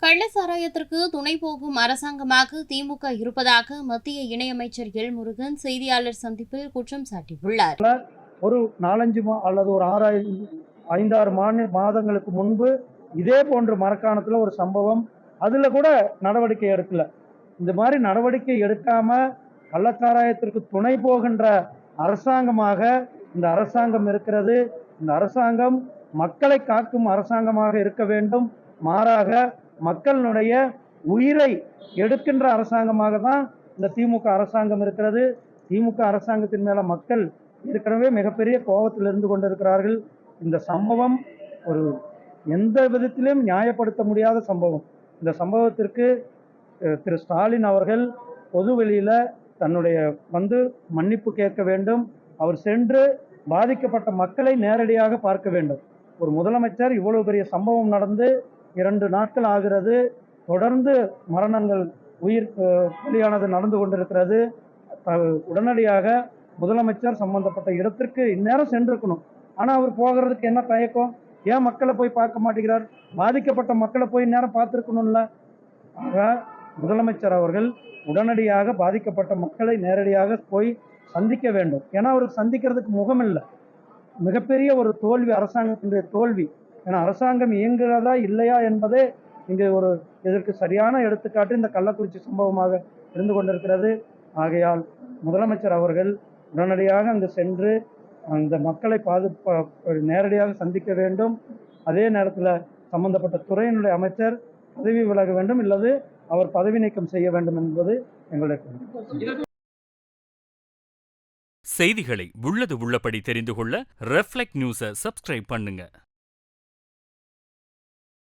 கள்ளச்சாராயத்திற்கு துணை போகும் அரசாங்கமாக திமுக இருப்பதாக மத்திய இணையமைச்சர் எல் முருகன் செய்தியாளர் சந்திப்பில் குற்றம் சாட்டியுள்ளார். ஒரு 4-5 அல்லது ஒரு 5-6 மாதங்களுக்கு முன்பு இதே போன்று மரக்காணத்துல ஒரு சம்பவம், அதுல கூட நடவடிக்கை எடுக்கல. இந்த மாதிரி நடவடிக்கை எடுக்காம கள்ளச்சாராயத்திற்கு துணை போகின்ற அரசாங்கமாக இந்த அரசாங்கம் இருக்கிறது. இந்த அரசாங்கம் மக்களை காக்கும் அரசாங்கமாக இருக்க வேண்டும். மாறாக மக்களுடைய உயிரை எடுக்கின்ற அரசாங்கமாக தான் இந்த திமுக அரசாங்கம் இருக்கிறது. திமுக அரசாங்கத்தின் மேல மக்கள் ஏற்கனவே மிகப்பெரிய கோபத்தில் இருந்து கொண்டிருக்கிறார்கள். இந்த சம்பவம் ஒரு எந்த விதத்திலும் நியாயப்படுத்த முடியாத சம்பவம். இந்த சம்பவத்திற்கு திரு ஸ்டாலின் அவர்கள் பொதுவெளியில தன்னுடைய மன்னிப்பு கேட்க வேண்டும். அவர் சென்று பாதிக்கப்பட்ட மக்களை நேரடியாக பார்க்க வேண்டும். ஒரு முதலமைச்சர் இவ்வளவு பெரிய சம்பவம் நடந்து 2 நாட்கள் ஆகிறது, தொடர்ந்து மரணங்கள் உயிர் பலியானது நடந்து கொண்டிருக்கிறது. உடனடியாக முதலமைச்சர் சம்பந்தப்பட்ட இடத்திற்கு இந்நேரம் சென்றிருக்கணும். ஆனா அவர் போகிறதுக்கு என்ன தயக்கம்? ஏன் மக்களை போய் பார்க்க மாட்டேங்கிறார்? பாதிக்கப்பட்ட மக்களை போய் இந்நேரம் பார்த்துருக்கணும்ல. ஆக முதலமைச்சர் அவர்கள் உடனடியாக பாதிக்கப்பட்ட மக்களை நேரடியாக போய் சந்திக்க வேண்டும். ஏன்னா அவருக்கு சந்திக்கிறதுக்கு முகம் இல்லை. மிகப்பெரிய ஒரு தோல்வி, அரசாங்கத்தினுடைய தோல்வி. ஏன்னா அரசாங்கம் இயங்குகிறதா இல்லையா என்பதே இங்கு இதற்கு சரியான எடுத்துக்காட்டு இந்த கள்ளக்குறிச்சி சம்பவமாக இருந்து கொண்டிருக்கிறது. ஆகையால் முதலமைச்சர் அவர்கள் உடனடியாக அங்கு சென்று அந்த மக்களை நேரடியாக சந்திக்க வேண்டும். அதே நேரத்தில் சம்பந்தப்பட்ட துறையினுடைய அமைச்சர் பதவி விலக வேண்டும், இல்லது அவர் பதவி நீக்கம் செய்ய வேண்டும் என்பது எங்களுடைய கருத்து. செய்திகளை உள்ளது உள்ளபடி தெரிந்து கொள்ள ரெஃப்ளெக்ட் நியூஸை சப்ஸ்கிரைப் பண்ணுங்க.